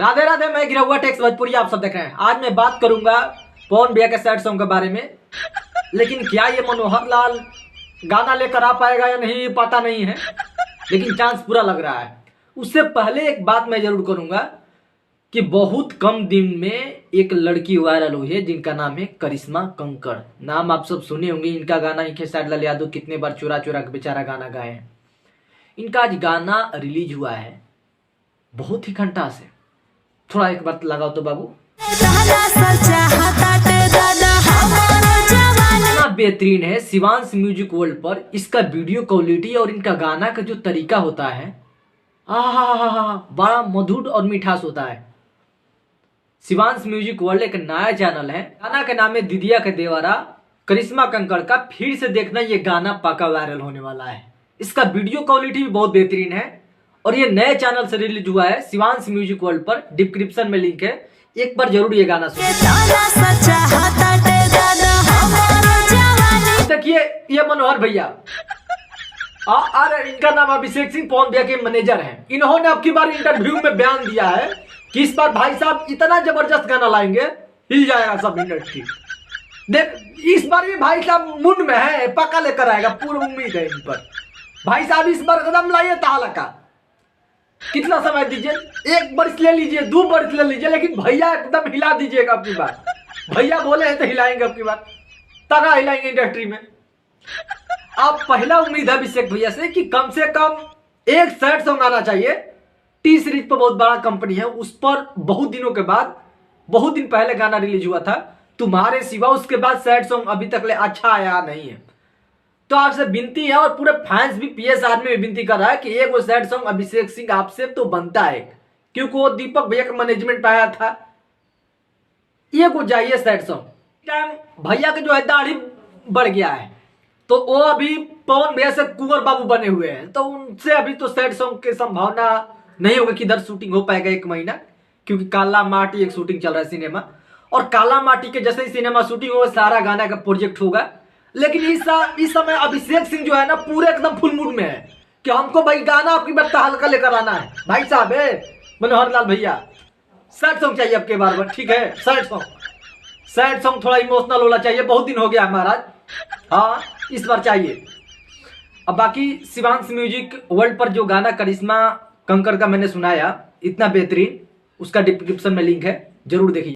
राधे राधे, मैं गिरहुआ टेक्स भोजपुरी आप सब देख रहे हैं। आज मैं बात करूंगा पवन भैया के सैड सॉन्ग के बारे में। लेकिन क्या ये मनोहर लाल गाना लेकर आ पाएगा या नहीं पता नहीं है, लेकिन चांस पूरा लग रहा है। उससे पहले एक बात मैं जरूर करूंगा कि बहुत कम दिन में एक लड़की वायरल हुई है जिनका नाम है करिश्मा कंकड़। नाम आप सब सुने होंगे। इनका गाना ही खेसारी लाल यादव कितने बार चुरा चुरा के बेचारा गाना गाए हैं। इनका आज गाना रिलीज हुआ है बहुत ही घंटा से। थोड़ा एक बार लगाओ तो बाबू। इतना बेहतरीन है शिवांश म्यूजिक वर्ल्ड पर इसका वीडियो क्वालिटी और इनका गाना का जो तरीका होता है, बड़ा मधुर और मिठास होता है। शिवांश म्यूजिक वर्ल्ड एक नया चैनल है, गाना के नाम है दीदिया के देवरा। करिश्मा कंकड़ का फिर से देखना, ये गाना पक्का वायरल होने वाला है। इसका वीडियो क्वालिटी भी बहुत बेहतरीन है और ये नए चैनल से रिलीज हुआ है शिवांश म्यूजिक वर्ल्ड पर। डिस्क्रिप्शन में लिंक है, एक बार जरूर ये गाना सुनिए। देखिए ये मनोहर भैया इनका नाम अभिषेक सिंह पवन भैया के मैनेजर हैं। इन्होंने अब की बार इंटरव्यू में बयान दिया है कि इस बार भाई साहब इतना जबरदस्त गाना लाएंगे हिल जाएगा सब इंडस्ट्री। देख इस बार भी भाई साहब मुंड में है, पक्का लेकर आएगा, पूरी उम्मीद है इन पर। भाई साहब इस बार कदम लाइए ताला का। कितना समय दीजिए, 1 बरस ले लीजिए, 2 बरस ले लीजिए, लेकिन भैया एकदम हिला दीजिएगा अब की बार। भैया बोले हैं तो हिलाएंगे अब की बार, तगड़ा हिलाएंगे इंडस्ट्री में। आप पहला उम्मीद है अभिषेक भैया से कि कम एक सैड सॉन्ग आना चाहिए। टी सीरीज पर बहुत बड़ा कंपनी है, उस पर बहुत दिनों के बाद, बहुत दिन पहले गाना रिलीज हुआ था तुम्हारे सिवा। उसके बाद सैड सॉन्ग अभी तक ले अच्छा आया नहीं है। तो आपसे विनती है और पूरे फैंस भी, पीएस आर्मी भी विनती कर रहा है कि एक वो सैड सॉन्ग अभिषेक सिंह आपसे तो बनता है, क्योंकि वो दीपक भैया के मैनेजमेंट पे आया था। ये को चाहिए सैड सॉन्ग। टाइम भैया के जो है दाढ़ी बढ़ गया है, तो वो अभी पवन भैया से कुंवर बाबू बने हुए हैं, तो उनसे अभी तो सैड सॉन्ग की संभावना नहीं होगा कि इधर शूटिंग हो पाएगा 1 महीना, क्योंकि काला माटी एक शूटिंग चल रहा है सिनेमा, और काला माटी के जैसे ही सिनेमा शूटिंग होगा सारा गाना का प्रोजेक्ट होगा। लेकिन इस समय अभिषेक सिंह जो है ना पूरे एकदम फुल मूड में है कि हमको भाई गाना आपकी बत्ता हल्का लेकर आना है। भाई साहब मनोहर लाल भैया सैड सॉन्ग चाहिए आपके बार, ठीक है? सैड सॉन्ग थोड़ा इमोशनल होना चाहिए, बहुत दिन हो गया महाराज। हाँ इस बार चाहिए। अब बाकी शिवांश म्यूजिक वर्ल्ड पर जो गाना करिश्मा कंकड़ का मैंने सुनाया इतना बेहतरीन, उसका डिस्क्रिप्शन में लिंक है, जरूर देखिए।